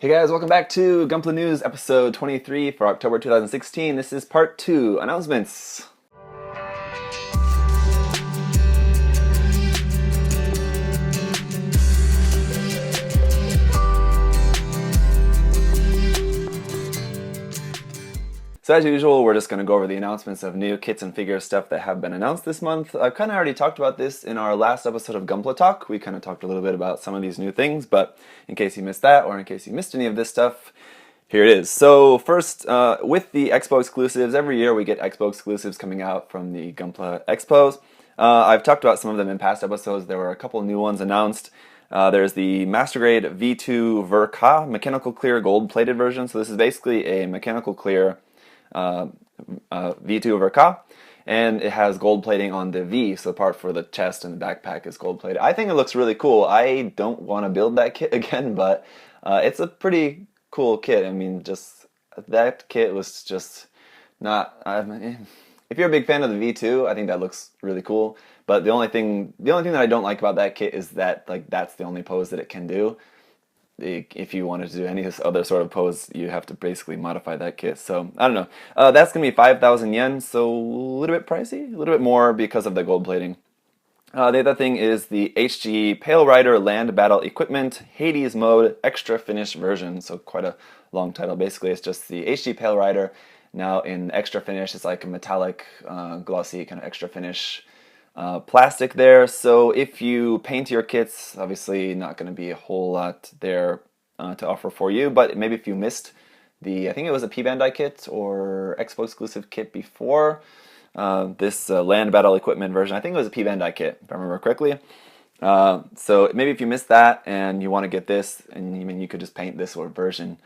Hey guys, welcome back to Gunpla News episode 23 for October 2016. This is part 2, announcements. So as usual, we're just going to go over the announcements of new kits and figure stuff that have been announced this month. I've kind of already talked about this in our last episode of Gunpla Talk. We kind of talked a little bit about some of these new things, but in case you missed that, or in case you missed any of this stuff, here it is. So first, with the Expo exclusives, every year we get Expo exclusives coming out from the Gunpla Expos. I've talked about some of them in past episodes. There were a couple new ones announced. There's the Master Grade V2 Verka mechanical clear gold-plated version. So this is basically a mechanical clear V2 over Ka, and it has gold plating on the V, so the part for the chest and the backpack is gold plated. I think it looks really cool. I don't want to build that kit again, but it's a pretty cool kit. I mean, just that kit was just not. If you're a big fan of the V2, I think that looks really cool. But the only thing that I don't like about that kit is that that's the only pose that it can do. If you wanted to do any other sort of pose, you have to basically modify that kit. So, I don't know. That's going to be 5,000 yen, so a little bit pricey, a little bit more because of the gold plating. The other thing is the HG Pale Rider Land Battle Equipment Hades Mode Extra Finish version. So quite a long title. Basically, it's just the HG Pale Rider. Now in Extra Finish, it's like a metallic, glossy kind of extra finish plastic there. So if you paint your kits, obviously not going to be a whole lot there to offer for you, but maybe if you missed I think it was a P-Bandai kit or Expo exclusive kit before this Land Battle Equipment version. I think it was a P-Bandai kit, if I remember correctly. So maybe if you missed that and you want to get this, and you could just paint this version.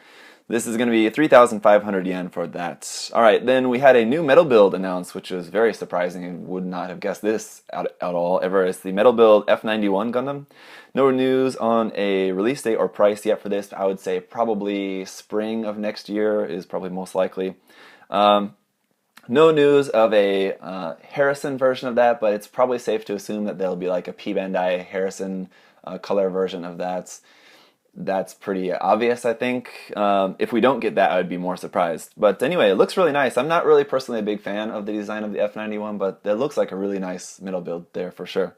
This is going to be 3,500 yen for that. Alright, then we had a new metal build announced, which was very surprising. I would not have guessed this at all, ever. It's the metal build F91 Gundam. No news on a release date or price yet for this. I would say probably spring of next year is probably most likely. No news of a Harrison version of that, but it's probably safe to assume that there'll be like a P-Bandai Harrison color version of that. That's pretty obvious, I think. If we don't get that, I would be more surprised. But anyway, it looks really nice. I'm not really personally a big fan of the design of the F91, but it looks like a really nice middle build there for sure.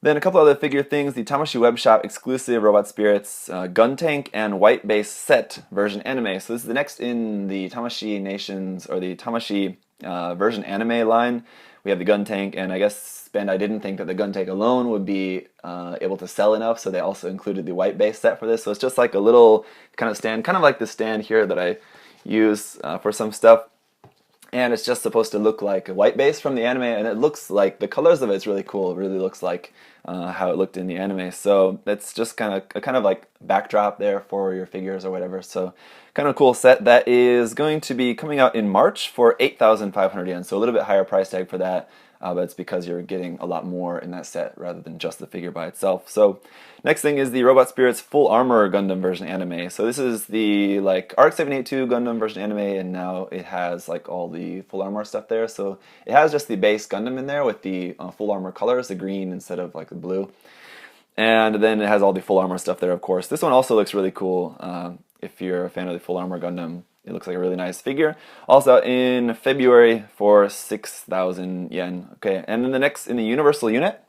Then a couple other figure things. The Tamashii web shop exclusive Robot Spirits Gun Tank and White Base set version anime. So this is the next in the Tamashii Nations, or the Tamashii version anime line. We have the Gun Tank, and I guess Bandai didn't think that the Gun Tank alone would be able to sell enough, so they also included the white base set for this. So it's just like a little kind of stand, kind of like the stand here that I use for some stuff. And it's just supposed to look like a white base from the anime, and it looks like, the colors of it's really cool. It really looks like how it looked in the anime. So it's just kind of like backdrop there for your figures or whatever. So kind of cool set that is going to be coming out in March for 8,500 yen. So a little bit higher price tag for that. But it's because you're getting a lot more in that set rather than just the figure by itself. So next thing is the Robot Spirits Full Armor Gundam version anime. So this is the like ARC 782 Gundam version anime, and now it has like all the full armor stuff there. So it has just the base Gundam in there with the full armor colors, the green instead of like the blue. And then it has all the full armor stuff there, of course. This one also looks really cool. If you're a fan of the Full Armor Gundam, it looks like a really nice figure. Also in February for 6,000 yen. Okay, and then the next in the Universal Unit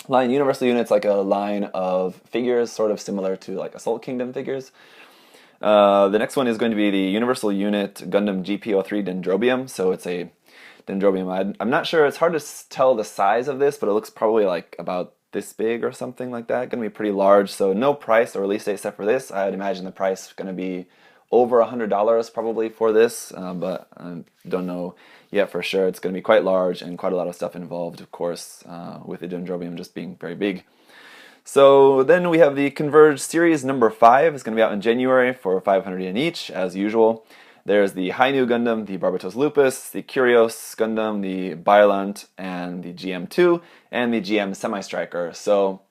line. Universal Unit's like a line of figures, sort of similar to like Assault Kingdom figures. The next one is going to be the Universal Unit Gundam GP03 Dendrobium. So it's a Dendrobium. I'm not sure. It's hard to tell the size of this, but it looks probably like about this big or something like that. Going to be pretty large. So no price or release date set for this. I would imagine the price is going to be over $100 probably for this, but I don't know yet for sure. It's going to be quite large and quite a lot of stuff involved, of course, with the Dendrobium just being very big. So then we have the Converged series number 5. It's going to be out in January for 500 yen each, as usual. There's the Hainu Gundam, the Barbatos Lupus, the Curios Gundam, the Biolant, and the GM2, and the GM Semi-Striker. So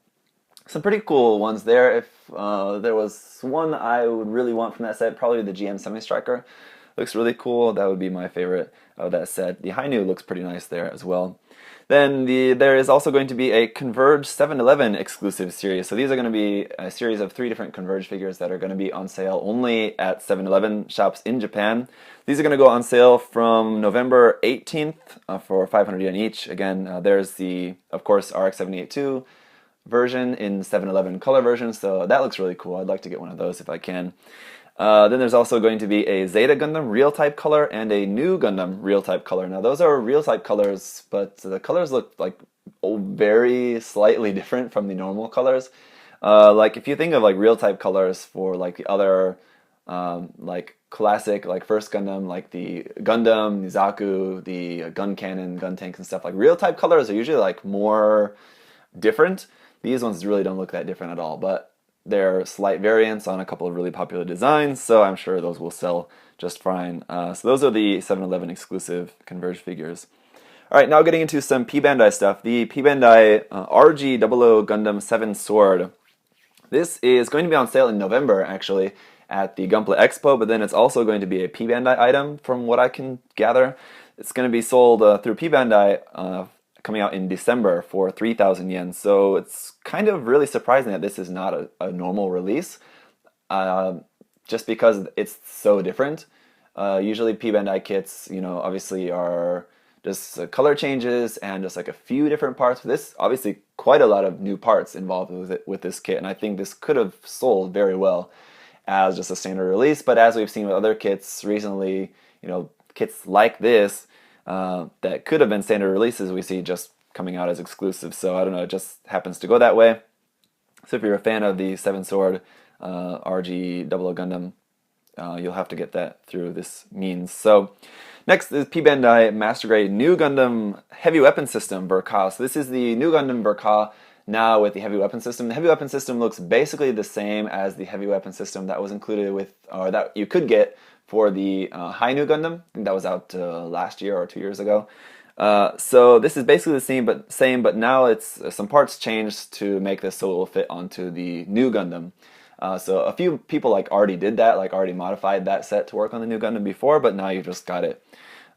some pretty cool ones there. If there was one I would really want from that set, probably the GM Semi-Striker. Looks really cool. That would be my favorite of that set. The Hainu looks pretty nice there as well. Then there is also going to be a Converged 7-Eleven exclusive series. So these are going to be a series of 3 different Converged figures that are going to be on sale only at 7-Eleven shops in Japan. These are going to go on sale from November 18th for 500 yen each. Again, there's the, of course, RX-782 version in 7-Eleven color version, so that looks really cool. I'd like to get one of those if I can. Then there's also going to be a Zeta Gundam real type color and a new Gundam real type color. Now those are real type colors, but the colors look like very slightly different from the normal colors. Like if you think of like real type colors for like the other like classic like first Gundam, like the Gundam, the Zaku, the gun cannon, gun tanks and stuff, like real type colors are usually like more different. These ones really don't look that different at all, but they're slight variants on a couple of really popular designs, so I'm sure those will sell just fine. So those are the 7-Eleven exclusive Converged figures. Alright, now getting into some P Bandai stuff. The P Bandai RG00 Gundam 7 Sword. This is going to be on sale in November, actually, at the Gunpla Expo, but then it's also going to be a P Bandai item, from what I can gather. It's going to be sold through P Bandai coming out in December for 3,000 yen. So it's kind of really surprising that this is not a normal release, just because it's so different. Usually P Bandai kits, you know, obviously are just color changes and just like a few different parts. This obviously quite a lot of new parts involved with this kit, and I think this could have sold very well as just a standard release. But as we've seen with other kits recently, you know, kits like this that could have been standard releases, we see just coming out as exclusive. So I don't know, it just happens to go that way. So if you're a fan of the 7 Sword RG00 Gundam, you'll have to get that through this means. So next is P Bandai Master Grade New Gundam Heavy Weapon System Verka. So this is the New Gundam Verka now with the Heavy Weapon System. The Heavy Weapon System looks basically the same as the Heavy Weapon System that was included with, or that you could get for the Hainu Gundam. I think that was out last year or 2 years ago. So this is basically the same, but now it's some parts changed to make this so it will fit onto the new Gundam. So a few people like already did that, like already modified that set to work on the new Gundam before, but now you just got it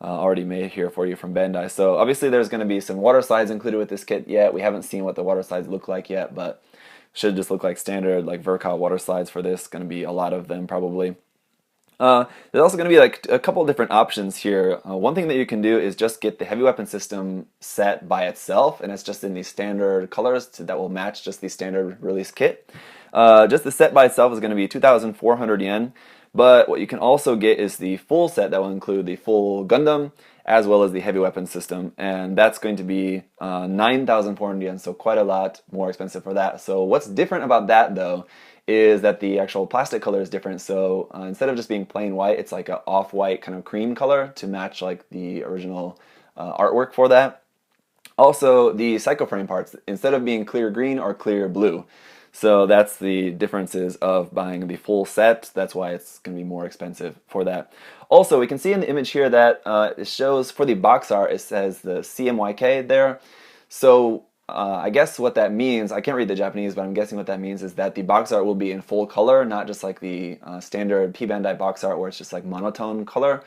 already made here for you from Bandai. So obviously there's going to be some water slides included with this kit yet. We haven't seen what the water slides look like yet, but should just look like standard like Verka water slides for this. Going to be a lot of them probably. There's also going to be like a couple different options here. One thing that you can do is just get the Heavy Weapon System set by itself, and it's just in these standard colors that will match just the standard release kit. Just the set by itself is going to be 2,400 yen, but what you can also get is the full set that will include the full Gundam as well as the Heavy Weapon System, and that's going to be 9,400 yen, so quite a lot more expensive for that. So what's different about that though is that the actual plastic color is different. So instead of just being plain white, it's like an off-white kind of cream color to match like the original artwork for that. Also, the psychoframe parts, instead of being clear green, are clear blue. So that's the differences of buying the full set. That's why it's going to be more expensive for that. Also, we can see in the image here that it shows for the box art, it says the CMYK there. So I guess what that means, I can't read the Japanese, but I'm guessing what that means is that the box art will be in full color, not just like the standard P Bandai box art where it's just like monotone color.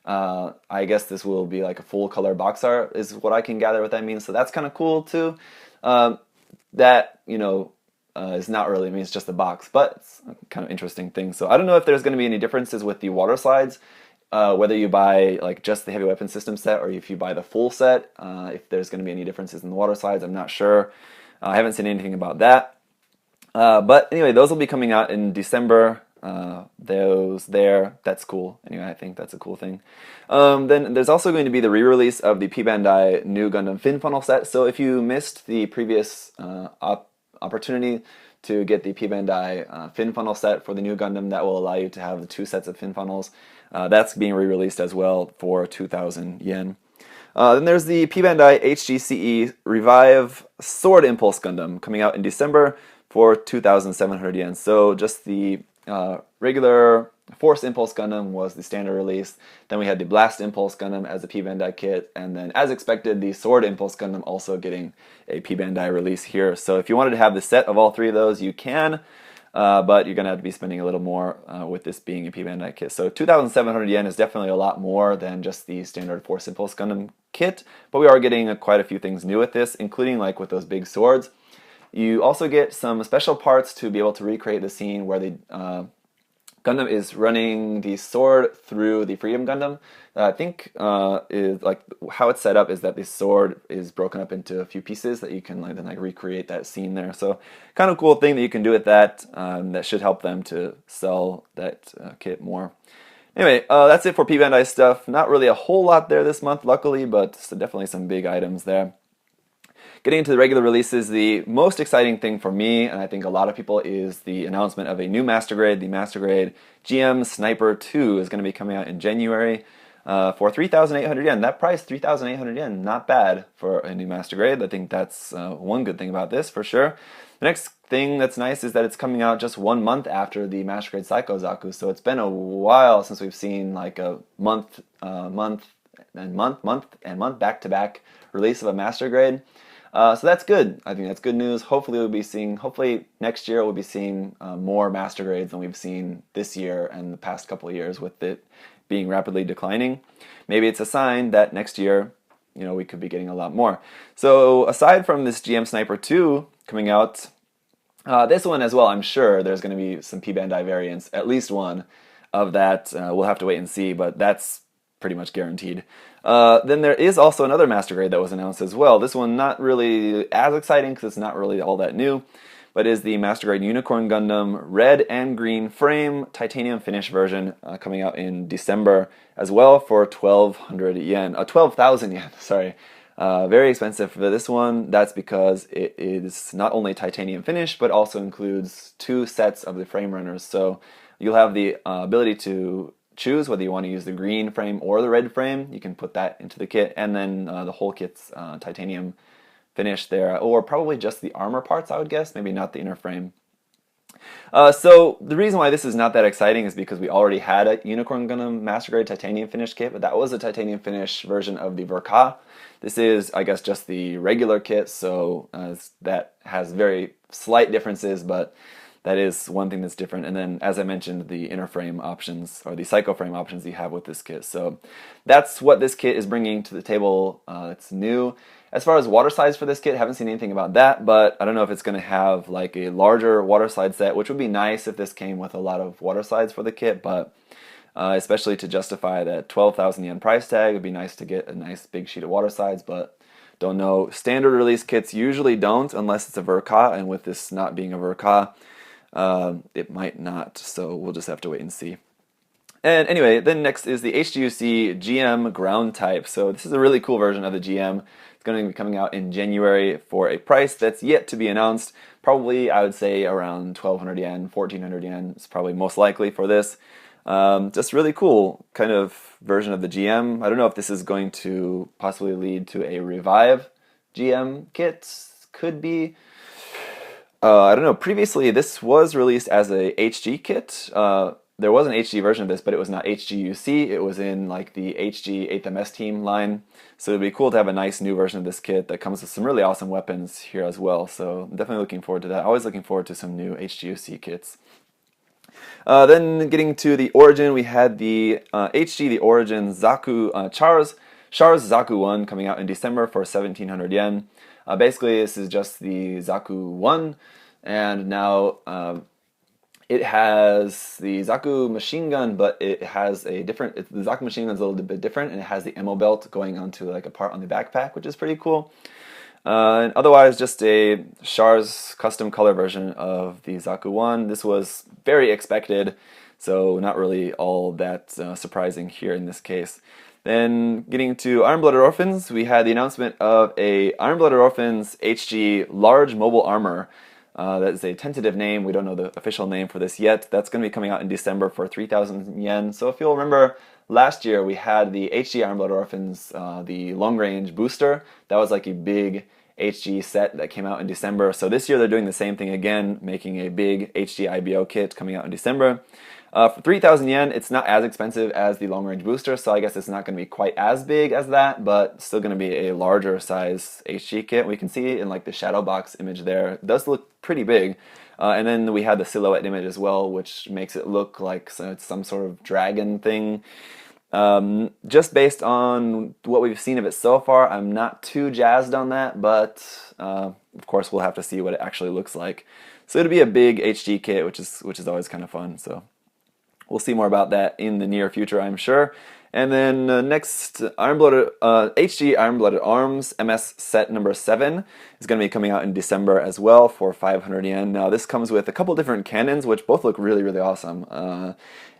I guess this will be like a full color box art is what I can gather what that means. So that's kind of cool too. That, you know, is not really, I mean, it's just a box, but it's a kind of interesting thing. So I don't know if there's going to be any differences with the water slides, whether you buy like just the Heavy Weapon System set or if you buy the full set, if there's going to be any differences in the water slides, I'm not sure. I haven't seen anything about that. But anyway, those will be coming out in December. That's cool. Anyway, I think that's a cool thing. Then there's also going to be the re-release of the P Bandai New Gundam FinFunnel set. So if you missed the previous opportunity to get the P Bandai FinFunnel set for the new Gundam, that will allow you to have the 2 sets of FinFunnels. That's being re-released as well for 2,000 yen. Then there's the P Bandai HGCE Revive Sword Impulse Gundam coming out in December for 2,700 yen. So just the regular Force Impulse Gundam was the standard release. Then we had the Blast Impulse Gundam as a P Bandai kit, and then as expected, the Sword Impulse Gundam also getting a P Bandai release here. So if you wanted to have the set of all 3 of those, you can. but you're going to have to be spending a little more with this being a P Bandai kit. So 2,700 yen is definitely a lot more than just the standard Force Impulse Gundam kit, but we are getting quite a few things new with this, including like with those big swords. You also get some special parts to be able to recreate the scene where the Gundam is running the sword through the Freedom Gundam. I think is like how it's set up is that the sword is broken up into a few pieces that you can then recreate that scene there. So kind of cool thing that you can do with that. That should help them to sell that kit more. Anyway, that's it for P Bandai stuff. Not really a whole lot there this month, luckily, but definitely some big items there. Getting into the regular releases, the most exciting thing for me, and I think a lot of people, is the announcement of a new Master Grade. The Master Grade GM Sniper 2 is going to be coming out in January for 3,800 yen. That price, 3,800 yen, not bad for a new Master Grade. I think that's one good thing about this, for sure. The next thing that's nice is that it's coming out just 1 month after the Master Grade Psycho Zaku, so it's been a while since we've seen like a month back-to-back release of a Master Grade. So that's good. I think that's good news. Hopefully next year we'll be seeing more Master Grades than we've seen this year and the past couple of years, with it being rapidly declining. Maybe it's a sign that next year, we could be getting a lot more. So aside from this GM Sniper 2 coming out, this one as well, I'm sure there's going to be some P Bandai variants, at least one of that. We'll have to wait and see, but that's pretty much guaranteed. Then there is also another Master Grade that was announced as well. This one not really as exciting because it's not really all that new, but is the Master Grade Unicorn Gundam red and green frame titanium finish version coming out in December as well for 12,000 yen. Sorry. Very expensive for this one. That's because it is not only titanium finish, but also includes 2 sets of the frame runners. So you'll have the ability to choose whether you want to use the green frame or the red frame. You can put that into the kit, and then the whole kit's titanium finish there, or probably just the armor parts, I would guess, maybe not the inner frame. So the reason why this is not that exciting is because we already had a Unicorn Gundam Master Grade titanium finish kit, but that was a titanium finish version of the Verka. This is, I guess, just the regular kit, so that has very slight differences, but that is one thing that's different. And then, as I mentioned, the inner frame options, or the psycho frame options you have with this kit. So that's what this kit is bringing to the table. It's new. As far as water slides for this kit, haven't seen anything about that, but I don't know if it's going to have like a larger water slide set, which would be nice if this came with a lot of water slides for the kit, but especially to justify that 12,000 yen price tag, it'd be nice to get a nice big sheet of water slides, but don't know. Standard release kits usually don't, unless it's a Verka, and with this not being a Verka, it might not, so we'll just have to wait and see. And anyway, then next is the HGUC GM ground type. So this is a really cool version of the GM. It's going to be coming out in January for a price that's yet to be announced. Probably, I would say, around 1,200 yen, 1,400 yen is probably most likely for this. Just really cool kind of version of the GM. I don't know if this is going to possibly lead to a Revive GM kit. Could be. I don't know. Previously, this was released as a HG kit. There was an HG version of this, but it was not HGUC. It was in like the HG 8th MS team line. So it'd be cool to have a nice new version of this kit that comes with some really awesome weapons here as well. So I'm definitely looking forward to that. Always looking forward to some new HGUC kits. Then getting to the Origin, we had the HG, the Origin Zaku Char's Zaku 1 coming out in December for 1,700 yen. Basically, this is just the Zaku 1, and now it has the Zaku machine gun, but it has a different, the Zaku machine gun is a little bit different, and it has the ammo belt going onto like a part on the backpack, which is pretty cool. And otherwise, just a Char's custom color version of the Zaku 1. This was very expected, so not really all that surprising here in this case. Then getting to Iron-Blooded Orphans, we had the announcement of a Iron-Blooded Orphans HG large mobile armor. That is a tentative name. We don't know the official name for this yet. That's going to be coming out in December for 3,000 yen. So if you'll remember, last year we had the HG Iron-Blooded Orphans, the long-range booster. That was like a big HG set that came out in December. So this year they're doing the same thing again, making a big HG IBO kit coming out in December. For 3,000 yen, it's not as expensive as the long-range booster, so I guess it's not going to be quite as big as that, but still going to be a larger size HG kit. We can see in like the shadow box image there, it does look pretty big. And then we had the silhouette image as well, which makes it look like it's some sort of dragon thing. Just based on what we've seen of it so far, I'm not too jazzed on that, but of course we'll have to see what it actually looks like. So it'll be a big HG kit, which is always kind of fun. So we'll see more about that in the near future, I'm sure. And then next, HG Iron-Blooded Arms MS set number 7 is going to be coming out in December as well for 500 yen. Now this comes with a couple different cannons, which both look really, really awesome.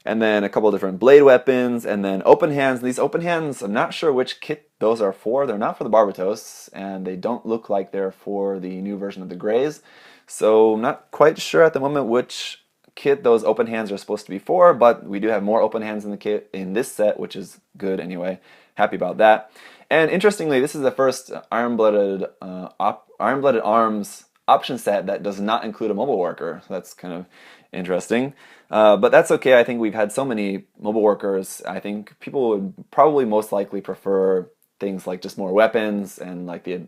And then a couple different blade weapons, and then open hands. These open hands, I'm not sure which kit those are for. They're not for the Barbatos, and they don't look like they're for the new version of the Greys. So I'm not quite sure at the moment which kit those open hands are supposed to be for, but we do have more open hands in the kit in this set, which is good anyway. Happy about that. And interestingly, this is the first Iron-Blooded Arms option set that does not include a mobile worker. So that's kind of interesting. But that's okay. I think we've had so many mobile workers. I think people would probably most likely prefer things like just more weapons and like the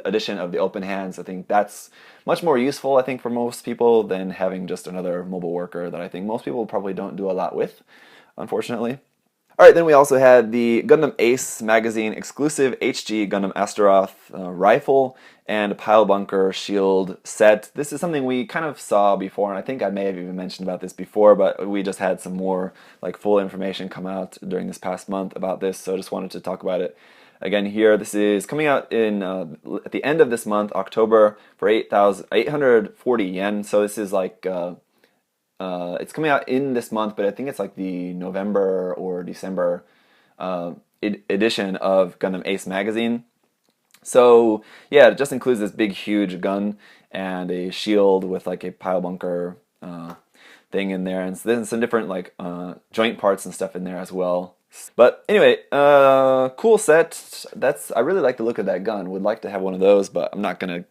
addition of the open hands. I think that's much more useful, I think, for most people than having just another mobile worker that I think most people probably don't do a lot with, unfortunately. Alright, then we also had the Gundam Ace Magazine exclusive HG Gundam Astaroth rifle and pile bunker shield set. This is something we kind of saw before, and I think I may have even mentioned about this before, but we just had some more like full information come out during this past month about this, so I just wanted to talk about it again here. This is coming out in at the end of this month, October, for 840 yen. So this is like it's coming out in this month, but I think it's like the November or December edition of Gundam Ace Magazine. So yeah, it just includes this big, huge gun and a shield with like a pile bunker thing in there, and then some different like joint parts and stuff in there as well. But anyway, cool set. I really like the look of that gun. Would like to have one of those, but I'm not gonna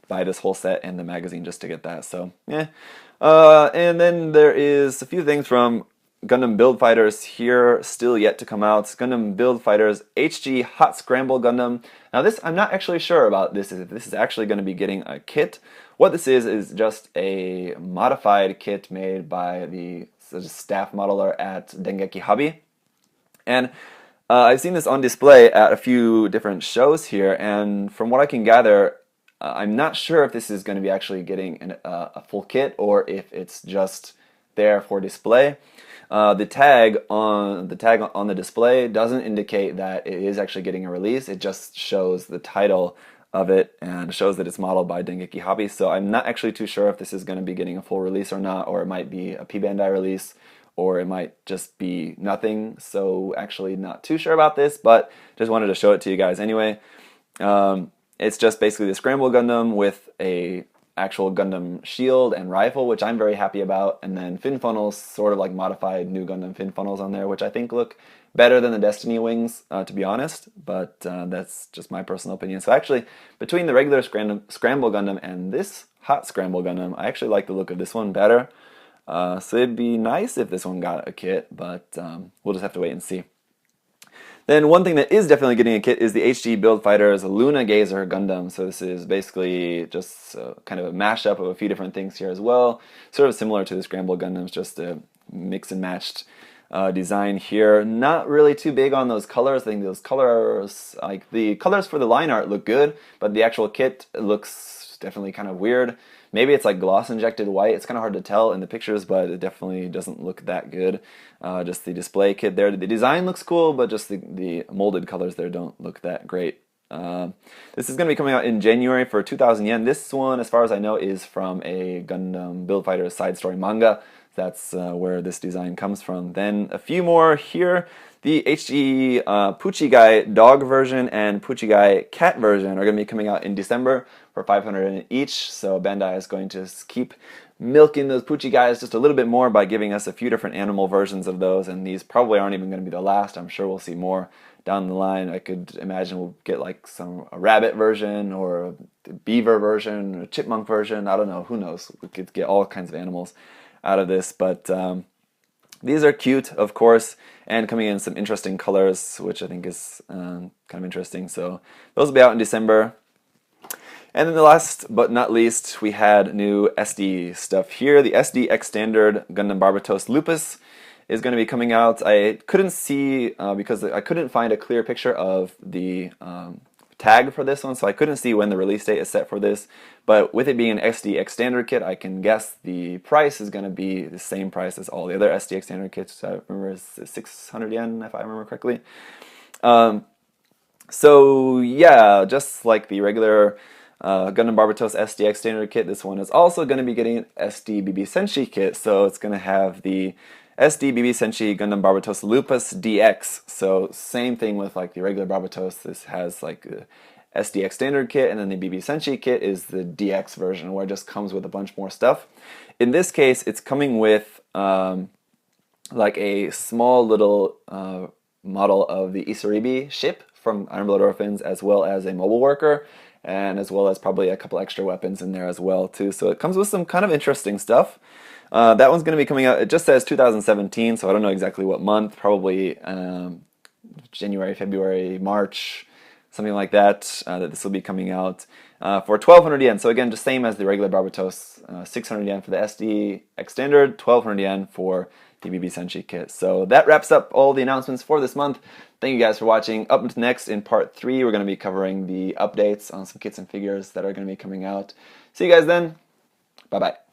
buy this whole set and the magazine just to get that. So yeah. And then there is a few things from Gundam Build Fighters here, still yet to come out. Gundam Build Fighters HG Hot Scramble Gundam. Now this, I'm not actually sure about this, if this is actually going to be getting a kit. What this is just a modified kit made by the staff modeler at Dengeki Hobby. And I've seen this on display at a few different shows here, and from what I can gather, I'm not sure if this is going to be actually getting a full kit or if it's just there for display. The tag on the display doesn't indicate that it is actually getting a release. It just shows the title of it and shows that it's modeled by Dengeki Hobby. So I'm not actually too sure if this is going to be getting a full release or not, or it might be a P Bandai release, or it might just be nothing. So actually not too sure about this, but just wanted to show it to you guys anyway. It's just basically the Scramble Gundam with a actual Gundam shield and rifle, which I'm very happy about, and then fin funnels, sort of like modified new Gundam fin funnels on there, which I think look better than the Destiny wings, to be honest, but that's just my personal opinion. So actually, between the regular Scramble Gundam and this Hot Scramble Gundam, I actually like the look of this one better. So it'd be nice if this one got a kit, but we'll just have to wait and see. Then one thing that is definitely getting a kit is the HG Build Fighters Lunagazer Gundam. So this is basically just kind of a mashup of a few different things here as well. Sort of similar to the Scramble Gundams, just a mix and matched design here. Not really too big on those colors. I think those colors, like the colors for the line art look good, but the actual kit looks definitely kind of weird. Maybe it's like gloss injected white. It's kind of hard to tell in the pictures, but it definitely doesn't look that good. Just the display kit there. The design looks cool, but just the molded colors there don't look that great. This is going to be coming out in January for 2,000 yen. This one, as far as I know, is from a Gundam Build Fighters side story manga. That's where this design comes from. Then a few more here. The HG Pucci Guy dog version and Pucci Guy cat version are going to be coming out in December for 500 each. So Bandai is going to keep milking those Pucci Guys just a little bit more by giving us a few different animal versions of those. And these probably aren't even going to be the last. I'm sure we'll see more down the line. I could imagine we'll get like a rabbit version or a beaver version or a chipmunk version. I don't know. Who knows? We could get all kinds of animals out of this, but these are cute, of course, and coming in some interesting colors, which I think is kind of interesting. So those will be out in December. And then the last but not least, we had new SD stuff here. The SD X Standard Gundam Barbatos Lupus is going to be coming out. I couldn't see, because I couldn't find a clear picture of the tag for this one, so I couldn't see when the release date is set for this. But with it being an SDX standard kit, I can guess the price is going to be the same price as all the other SDX standard kits. I remember it's 600 yen, if I remember correctly. So yeah, just like the regular Gundam Barbatos SDX standard kit, this one is also going to be getting an SD BB Senshi kit. So it's going to have the SD BB Senshi Gundam Barbatos Lupus DX. So same thing with like the regular Barbatos. This has like the SDX standard kit, and then the BB Senshi kit is the DX version, where it just comes with a bunch more stuff. In this case, it's coming with like a small little model of the Isaribi ship from Iron Blood Orphans, as well as a mobile worker, and as well as probably a couple extra weapons in there as well too. So it comes with some kind of interesting stuff. That one's going to be coming out, it just says 2017, so I don't know exactly what month, probably January, February, March, something like that, that this will be coming out for 1,200 yen. So again, just same as the regular Barbatos, 600 yen for the SD X Standard, 1,200 yen for the BB Senshi kit. So that wraps up all the announcements for this month. Thank you guys for watching. Up next in part 3, we're going to be covering the updates on some kits and figures that are going to be coming out. See you guys then. Bye-bye.